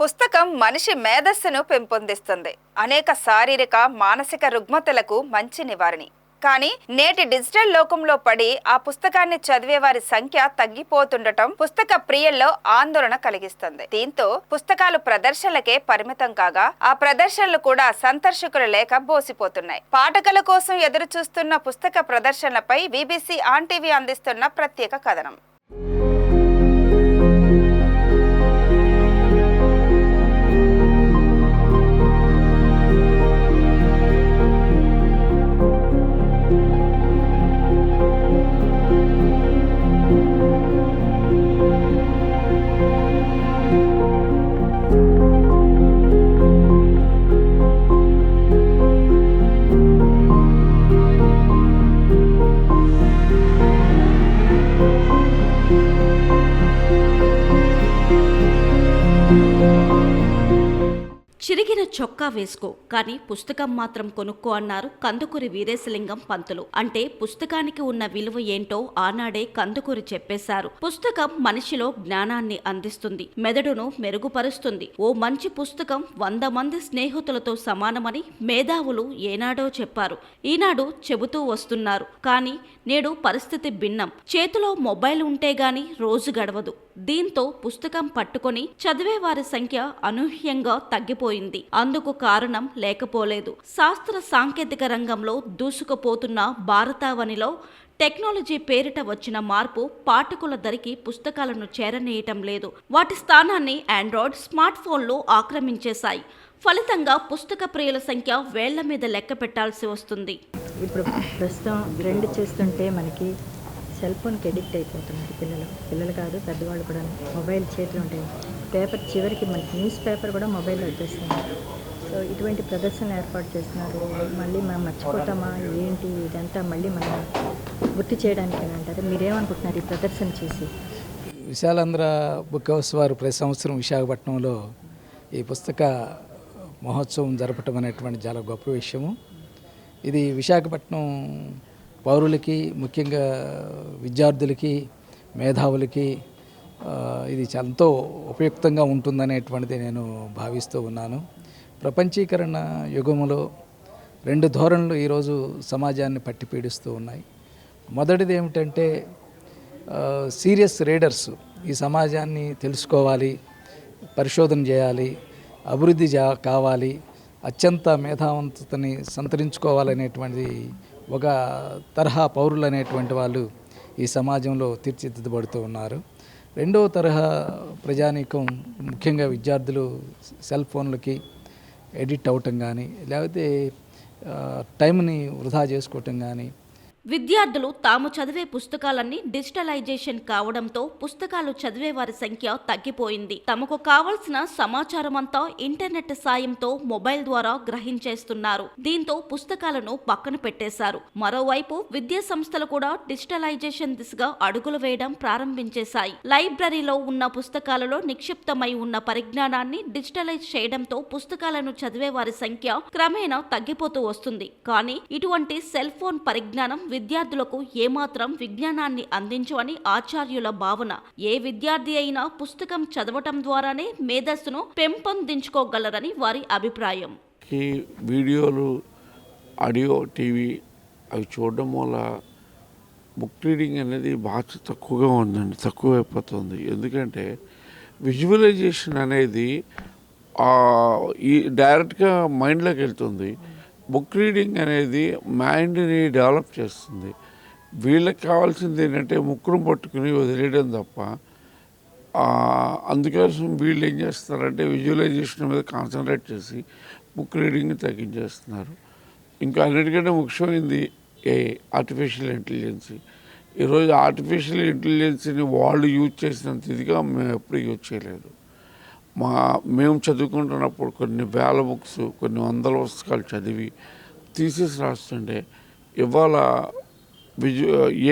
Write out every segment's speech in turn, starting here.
పుస్తకం మనిషి మేధస్సును పెంపొందిస్తుంది. అనేక శారీరక, మానసిక రుగ్మతలకు మంచి నివారణి. కానీ నేటి డిజిటల్ లోకంలో పడి ఆ పుస్తకాన్ని చదివే వారి సంఖ్య తగ్గిపోతుండటం పుస్తక ప్రియుల్లో ఆందోళన కలిగిస్తుంది. దీంతో పుస్తకాలు ప్రదర్శనలకే పరిమితం కాగా ఆ ప్రదర్శనలు కూడా సందర్శకులు లేక బోసిపోతున్నాయి. పాఠకుల కోసం ఎదురు చూస్తున్న పుస్తక ప్రదర్శనలపై బీబీసీ ఆన్ టీవీ అందిస్తున్న ప్రత్యేక కథనం. చిరిగిన చొక్కా వేసుకో కానీ పుస్తకం మాత్రం కొనుక్కో అన్నారు కందుకూరి వీరేశలింగం పంతులు. అంటే పుస్తకానికి ఉన్న విలువ ఏంటో ఆనాడే కందుకూరి చెప్పేశారు. పుస్తకం మనిషిలో జ్ఞానాన్ని అందిస్తుంది, మెదడును మెరుగుపరుస్తుంది. ఓ మంచి పుస్తకం 100 మంది స్నేహితులతో సమానమని మేధావులు ఏనాడో చెప్పారు. ఈనాడు చెబుతూ వస్తున్నారు. కానీ నేడు పరిస్థితి భిన్నం. చేతిలో మొబైల్ ఉంటే గాని రోజు గడవదు. దీంతో పుస్తకం పట్టుకొని చదివే వారి సంఖ్య అనూహ్యంగా తగ్గిపోయింది. అందుకు కారణం లేకపోలేదు. శాస్త్ర సాంకేతిక రంగంలో దూసుకుపోతున్న భారతావనిలో టెక్నాలజీ పేరిట వచ్చిన మార్పు పాఠకుల దరికి పుస్తకాలను చేరనీయటం లేదు. వాటి స్థానాన్ని ఆండ్రాయిడ్, స్మార్ట్ ఫోన్లు ఆక్రమించేశాయి. ఫలితంగా పుస్తక ప్రియుల సంఖ్య వేళ్ల మీద లెక్క పెట్టాల్సి వస్తుంది. ఇప్పుడు ప్రస్తుతం ట్రెండ్ చేస్తుంటే మనకి సెల్ ఫోన్కి ఎడిక్ట్ అయిపోతున్నారు పిల్లలు కాదు పెద్దవాళ్ళు కూడా. మొబైల్ చేతులు ఉంటాయి. పేపర్ చివరికి మనకి న్యూస్ పేపర్ కూడా మొబైల్లో వచ్చేస్తుంది. సో ఇటువంటి ప్రదర్శనలు ఏర్పాటు చేస్తున్నారు. మళ్ళీ మనం మర్చిపోతామా ఏంటి ఇదంతా మళ్ళీ మనం గుర్తు చేయడానికి అంటారు. మీరేమనుకుంటున్నారు ఈ ప్రదర్శన చూసి? విశాలాంధ్ర బుక్ హౌస్ వారు ప్రతి సంవత్సరం విశాఖపట్నంలో ఈ పుస్తక మహోత్సవం జరపటం అనేటువంటి చాలా గొప్ప విషయము. ఇది విశాఖపట్నం పౌరులకి, ముఖ్యంగా విద్యార్థులకి, మేధావులకి ఇది ఎంతో ఉపయుక్తంగా ఉంటుందనేటువంటిది నేను భావిస్తూ ఉన్నాను. ప్రపంచీకరణ యుగంలో 2 ధోరణులు ఈరోజు సమాజాన్ని పట్టి పీడిస్తూ ఉన్నాయి. మొదటిది ఏమిటంటే సీరియస్ రీడర్స్ ఈ సమాజాన్ని తెలుసుకోవాలి, పరిశోధన చేయాలి, అభివృద్ధి కావాలి, అత్యంత మేధావంతతని సంతరించుకోవాలనేటువంటిది ఒక తరహా పౌరులు అనేటువంటి వాళ్ళు ఈ సమాజంలో తీర్చిదిద్దబడుతూ ఉన్నారు. రెండవ తరహా ప్రజానీకం, ముఖ్యంగా విద్యార్థులు సెల్ ఫోన్లకి ఎడిక్ట్ అవటం కానీ, లేకపోతే టైంని వృధా చేసుకోవటం కానీ. విద్యార్థులు తాము చదివే పుస్తకాలన్నీ డిజిటలైజేషన్ కావడంతో పుస్తకాలు చదివే వారి సంఖ్య తగ్గిపోయింది. తమకు కావలసిన సమాచారం అంతా ఇంటర్నెట్ సాయంతో మొబైల్ ద్వారా గ్రహించేస్తున్నారు. దీంతో పుస్తకాలను పక్కన పెట్టేశారు. మరోవైపు విద్యా సంస్థలు కూడా డిజిటలైజేషన్ దిశగా అడుగులు వేయడం ప్రారంభించేశాయి. లైబ్రరీలో ఉన్న పుస్తకాలలో నిక్షిప్తమై ఉన్న పరిజ్ఞానాన్ని డిజిటలైజ్ చేయడంతో పుస్తకాలను చదివే వారి సంఖ్య క్రమేణా తగ్గిపోతూ వస్తుంది. కానీ ఇటువంటి సెల్ ఫోన్ పరిజ్ఞానం విద్యార్థులకు ఏమాత్రం విజ్ఞానాన్ని అందించవని ఆచార్యుల భావన. ఏ విద్యార్థి అయినా పుస్తకం చదవటం ద్వారానే మేధస్సును పెంపొందించుకోగలరని వారి అభిప్రాయం. ఈ వీడియోలు, ఆడియో, టీవీ అవి చూడడం వల్ల బుక్ రీడింగ్ అనేది బాగా తక్కువగా ఉందండి, తక్కువైపోతుంది. ఎందుకంటే విజువలైజేషన్ అనేది ఈ డైరెక్ట్గా మైండ్లోకి వెళ్తుంది. బుక్ రీడింగ్ అనేది మైండ్ని డెవలప్ చేస్తుంది. వీళ్ళకి కావాల్సింది ఏంటంటే ముక్కును పట్టుకుని వదిలేయడం తప్ప. అందుకోసం వీళ్ళు ఏం చేస్తున్నారంటే విజువలైజేషన్ మీద కాన్సన్ట్రేట్ చేసి బుక్ రీడింగ్ని తగ్గించేస్తున్నారు. ఇంకా అన్నిటికంటే ముఖ్యమైనది ఆర్టిఫిషియల్ ఇంటెలిజెన్సీ. ఈరోజు ఆర్టిఫిషియల్ ఇంటెలిజెన్సీని వాళ్ళు యూజ్ చేసినంత ఇదిగా మేము ఎప్పుడు యూజ్ చేయలేదు. మేము చదువుకుంటున్నప్పుడు కొన్ని వేల బుక్స్, కొన్ని వందల పుస్తకాలు చదివి థీసిస్ రాస్తుంటే ఇవాళ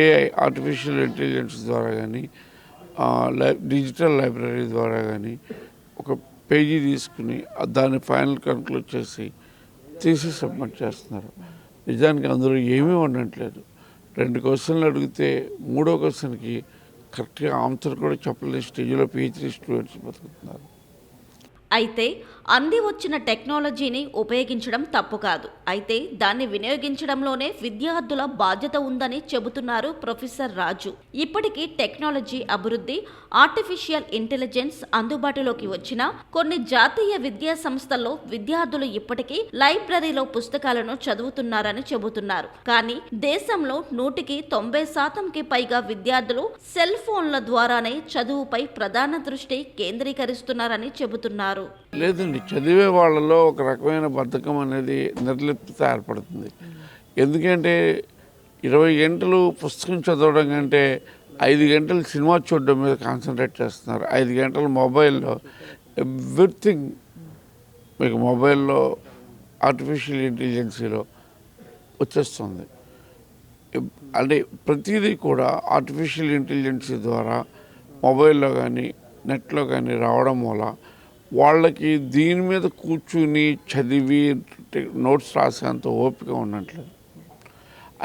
ఏఐ, ఆర్టిఫిషియల్ ఇంటెలిజెన్స్ ద్వారా కానీ, డిజిటల్ లైబ్రరీ ద్వారా కానీ ఒక పేజీ తీసుకుని దాన్ని ఫైనల్ కన్క్లూడ్ చేసి థీసిస్ సబ్మిట్ చేస్తున్నారు. నిజానికి అందులో ఏమీ ఉండట్లేదు. 2 క్వశ్చన్లు అడిగితే 3వ క్వశ్చన్కి కరెక్ట్గా ఆన్సర్ కూడా చెప్పలేని స్టేజ్లో PhD స్టూడెంట్స్ బతుకుతున్నారు. అయితే అంది వచ్చిన టెక్నాలజీని ఉపయోగించడం తప్పు కాదు. అయితే దాన్ని వినియోగించడంలోనే విద్యార్థుల బాధ్యత ఉందని చెబుతున్నారు ప్రొఫెసర్ రాజు. ఇప్పటికీ టెక్నాలజీ అభివృద్ధి, ఆర్టిఫిషియల్ ఇంటెలిజెన్స్ అందుబాటులోకి వచ్చినా కొన్ని జాతీయ విద్యా సంస్థల్లో విద్యార్థులు ఇప్పటికీ లైబ్రరీలో పుస్తకాలను చదువుతున్నారని చెబుతున్నారు. కానీ దేశంలో 90% పైగా విద్యార్థులు సెల్ ఫోన్ల ద్వారానే చదువుపై ప్రధాన దృష్టి కేంద్రీకరిస్తున్నారని చెబుతున్నారు. లేదండి, చదివే వాళ్ళలో ఒక రకమైన బద్ధకం అనేది నిర్లిప్తత ఏర్పడుతుంది. ఎందుకంటే 20 గంటలు పుస్తకం చదవడం కంటే 5 గంటలు సినిమా చూడడం మీద కాన్సన్ట్రేట్ చేస్తున్నారు. 5 గంటలు మొబైల్లో ఎవ్రీథింగ్ మీకు మొబైల్లో ఆర్టిఫిషియల్ ఇంటెలిజెన్సీలో వచ్చేస్తుంది. అంటే ప్రతిదీ కూడా ఆర్టిఫిషియల్ ఇంటెలిజెన్సీ ద్వారా మొబైల్లో కానీ నెట్లో కానీ రావడం వల్ల వాళ్ళకి దీని మీద కూర్చుని చదివి నోట్స్ రాసేంత ఓపిక ఉండట్లేదు.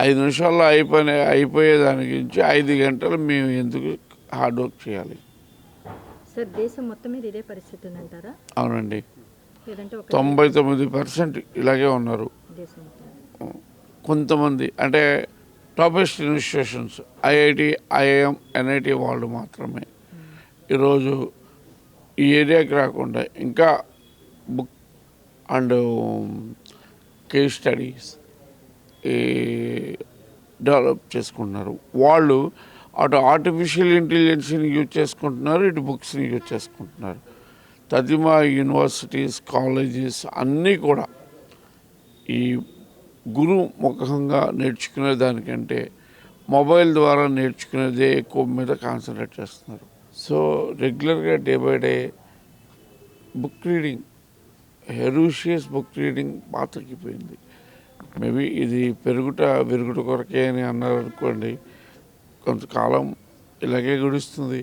5 నిమిషాల్లో అయిపోయేదాని గురించి 5 గంటలు మేము ఎందుకు హార్డ్ వర్క్ చేయాలి? సార్ దేశం మొత్తం మీద ఇదే పరిస్థితి ఉందంటారా? అవునండి, లేదంటే ఒక 99% ఇలాగే ఉన్నారు. దేశం మొత్తం కొంతమంది అంటే toppest institutions IIT, IIM, NIT వాళ్ళు మాత్రమే ఈరోజు ఈ ఏరియాకి రాకుండా ఇంకా book and case studies develop చేసుకుంటున్నారు. వాళ్ళు అటు ఆర్టిఫిషియల్ ఇంటెలిజెన్స్ని యూజ్ చేసుకుంటున్నారు, ఇటు బుక్స్ని యూజ్ చేసుకుంటున్నారు. తదిమా యూనివర్సిటీస్, కాలేజెస్ అన్నీ కూడా ఈ గురు ముఖంగా నేర్చుకునే దానికంటే మొబైల్ ద్వారా నేర్చుకునేదే ఎక్కువ మీద కాన్సన్ట్రేట్ చేస్తున్నారు. సో రెగ్యులర్గా day by day book reading, హెరూషియస్ బుక్ రీడింగ్ బాగా తగ్గిపోయింది. మేబీ ఇది విరుగుట కొరకే అని అన్నారు అనుకోండి, కొంతకాలం ఇలాగే గడుస్తుంది.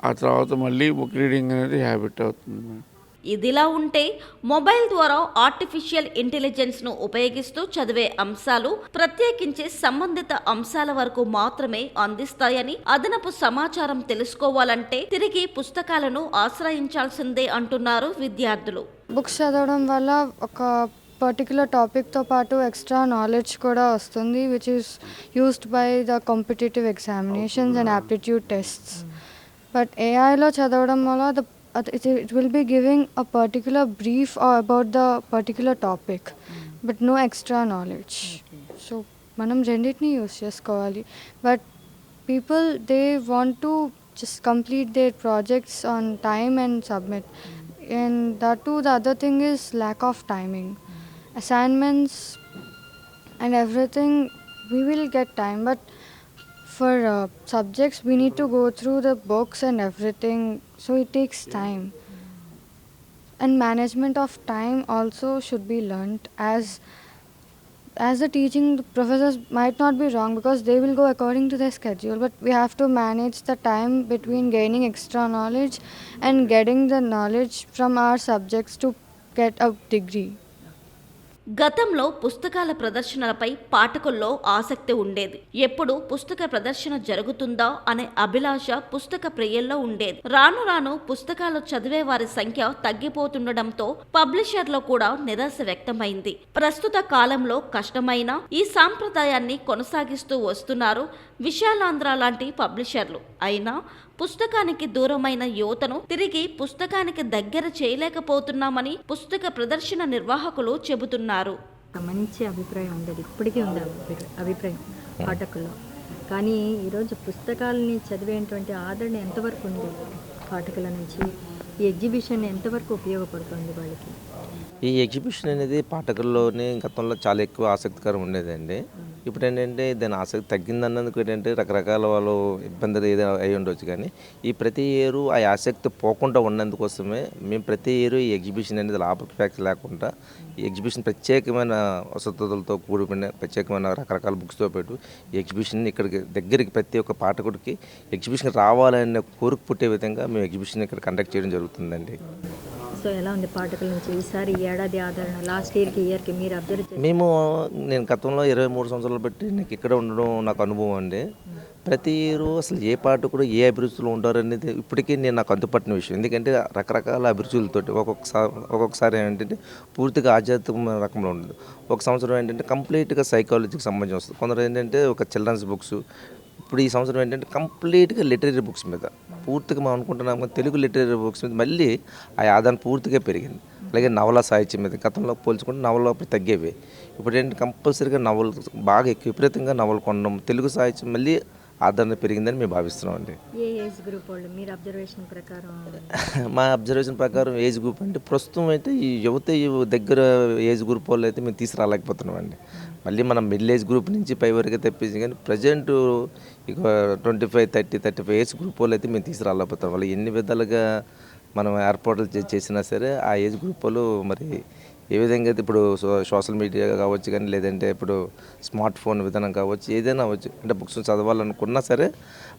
ఆ తర్వాత మళ్ళీ బుక్ రీడింగ్ అనేది హ్యాబిట్ అవుతుంది. ఇదిలా ఉంటే మొబైల్ ద్వారా ఆర్టిఫిషియల్ ఇంటెలిజెన్స్ ను ఉపయోగిస్తూ చదివే అంశాలు ప్రత్యేకించి సంబంధిత అంశాల వరకు మాత్రమే అందిస్తాయని, అదనపు సమాచారం తెలుసుకోవాలంటే తిరిగి పుస్తకాలను ఆశ్రయించాల్సిందే అంటున్నారు విద్యార్థులు. బుక్స్ చదవడం వల్ల ఒక పర్టికులర్ టాపిక్తో పాటు ఎక్స్ట్రా నాలెడ్జ్ కూడా వస్తుంది, which is used by the competitive examinations and aptitude tests. But ఏఐలో చదవడం వల్ల it will be giving a particular brief about the particular topic, but no extra knowledge. So manam renditni use chesukovali, but people they want to just complete their projects on time and submit, and that too the other thing is lack of timing. Assignments and everything we will get time, but for subjects we need to go through the books and everything, so it takes time. And management of time also should be learnt. As the teaching, the professors might not be wrong because they will go according to their schedule, but we have to manage the time between gaining extra knowledge and getting the knowledge from our subjects to get a degree. గతంలో పుస్తకాల ప్రదర్శనలపై పాఠకుల్లో ఆసక్తి ఉండేది. ఎప్పుడు పుస్తక ప్రదర్శన జరుగుతుందా అనే అభిలాష పుస్తక ప్రియుల్లో ఉండేది. రాను రాను పుస్తకాలు చదివే వారి సంఖ్య తగ్గిపోతుండటంతో పబ్లిషర్లో కూడా నిరాశ వ్యక్తమైంది. ప్రస్తుత కాలంలో కష్టమైన ఈ సాంప్రదాయాన్ని కొనసాగిస్తూ వస్తున్నారు విశాలాంధ్ర లాంటి పబ్లిషర్లు. అయినా పుస్తకానికి దూరమైన యువతను తిరిగి పుస్తకానికి దగ్గర చేయలేకపోతున్నామని పుస్తక ప్రదర్శన నిర్వాహకులు చెబుతున్నారు. మంచి అభిప్రాయం ఉండేది, ఇప్పటికీ ఉంది అభిప్రాయం పాఠకుల్లో. కానీ ఈరోజు పుస్తకాలని చదివేటువంటి ఆదరణ ఎంతవరకు ఉంది పాఠకుల నుంచి? ఈ ఎగ్జిబిషన్ ఎంతవరకు ఉపయోగపడుతుంది వాళ్ళకి? ఈ ఎగ్జిబిషన్ అనేది పాఠకుల్లోనే గతంలో చాలా ఎక్కువ ఆసక్తికరం ఉండేదండి. ఇప్పుడు ఏంటంటే దాని ఆసక్తి తగ్గిందన్నందుకు ఏంటంటే రకరకాల వాళ్ళు ఇబ్బందులు ఏదో అయి ఉండొచ్చు, కానీ ఈ ప్రతి ఇయర్ ఆ ఆసక్తి పోకుండా ఉన్నందుకోసమే మేము ప్రతి ఇయర్ ఈ ఎగ్జిబిషన్ అనేది లాభాపేక్ష లేకుండా ఈ ఎగ్జిబిషన్ ప్రత్యేకమైన వసతులతో కూడిన ప్రత్యేకమైన రకరకాల బుక్స్తో పాటు ఈ ఎగ్జిబిషన్ ఇక్కడికి దగ్గరికి ప్రతి ఒక్క పాఠకుడికి ఎగ్జిబిషన్ రావాలనే కోరిక పుట్టే విధంగా మేము ఎగ్జిబిషన్ ఇక్కడ కండక్ట్ చేయడం జరుగుతుందండి. సో ఎలా ఉంది పాఠకుల నుంచి ఈసారి ఈ ఏడాది ఆదరణ లాస్ట్ ఇయర్కి మీరు అబ్జర్వ్ చేసి? నేను గతంలో 23 సంవత్సరాలు బట్టి నాకు ఇక్కడ ఉండడం నాకు అనుభవం అండి. ప్రతి ఇయర్ అసలు ఏ పాఠకుడు ఏ అభిరుచులు ఉంటారు అనేది ఇప్పటికీ నాకు అంతుపట్టిన విషయం. ఎందుకంటే రకరకాల అభిరుచులతోటి ఒక్కొక్కసారి ఏంటంటే పూర్తిగా ఆధ్యాత్మిక రకంలో ఉంటుంది. ఒక సంవత్సరం ఏంటంటే కంప్లీట్గా సైకాలజీకి సంబంధించి వస్తుంది. కొందరు ఏంటంటే ఒక చిల్డ్రన్స్ బుక్స్. ఇప్పుడు ఈ సంవత్సరం ఏంటంటే కంప్లీట్గా లిటరీ బుక్స్ మీద పూర్తిగా మనం అనుకుంటున్నాం కానీ తెలుగు లిటరీ బుక్స్ మీద మళ్ళీ ఆ ఆదాయం పూర్తిగా పెరిగింది. అలాగే నవల సాహిత్యం మీద గతంలో పోల్చుకుంటే నవలు అప్పుడు తగ్గేవి. ఇప్పుడు ఏంటంటే కంపల్సరీగా నవలు బాగా ఎక్కువ విపరీతంగా నవలు కొనడం, తెలుగు సాహిత్యం మళ్ళీ ఆదరణ పెరిగిందని మేము భావిస్తున్నాం అండి. ఏ ఏజ్ గ్రూప్ వాళ్ళు మీరు అబ్జర్వేషన్ ప్రకారం? మా అబ్జర్వేషన్ ప్రకారం ఏజ్ గ్రూప్ అంటే ప్రస్తుతం అయితే ఈ దగ్గర ఏజ్ గ్రూప్ వాళ్ళు అయితే మేము తీసుకురాలేకపోతున్నాం అండి. మళ్ళీ మనం మిడిల్ ఏజ్ గ్రూప్ నుంచి పై వరకు తెప్పించి కానీ ప్రజెంట్ ఇక 25, 30, 35 ఏజ్ గ్రూప్ వాళ్ళు అయితే మేము తీసుకురాలేకపోతున్నాం. వాళ్ళు ఎన్ని విధాలుగా మనం ఏర్పాట్లు చేసినా సరే ఆ ఏజ్ గ్రూప్ వాళ్ళు మరి ఏ విధంగా అయితే ఇప్పుడు సోషల్ మీడియా కావచ్చు కానీ లేదంటే ఇప్పుడు స్మార్ట్ ఫోన్ విధానం కావచ్చు ఏదైనా అవ్వచ్చు అంటే బుక్స్ చదవాలనుకున్నా సరే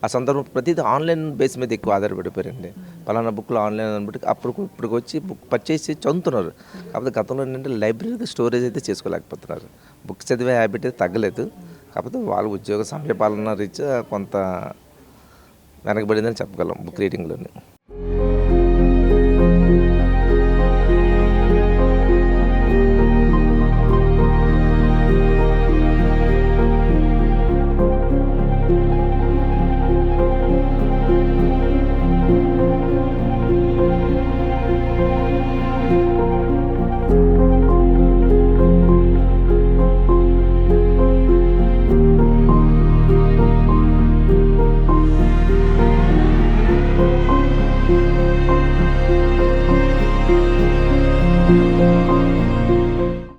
ఆ సందర్భం ప్రతిదీ ఆన్లైన్ బేస్ మీద ఎక్కువ ఆధారపడిపోయారండి. పలానా బుక్లు ఆన్లైన్ అనబట్టి ఇప్పుడు వచ్చి బుక్ పర్చేస్ చేసి చదువుతున్నారు. కాకపోతే గతంలో ఏంటంటే లైబ్రరీకి స్టోరేజ్ అయితే చేసుకోలేకపోతున్నారు. బుక్స్ చదివే హ్యాబిట్ అయితే తగ్గలేదు. కాకపోతే వాళ్ళ ఉద్యోగ సమయపాలన రీత్యా కొంత వెనకబడిందని చెప్పగలం బుక్ రీడింగ్లోనే.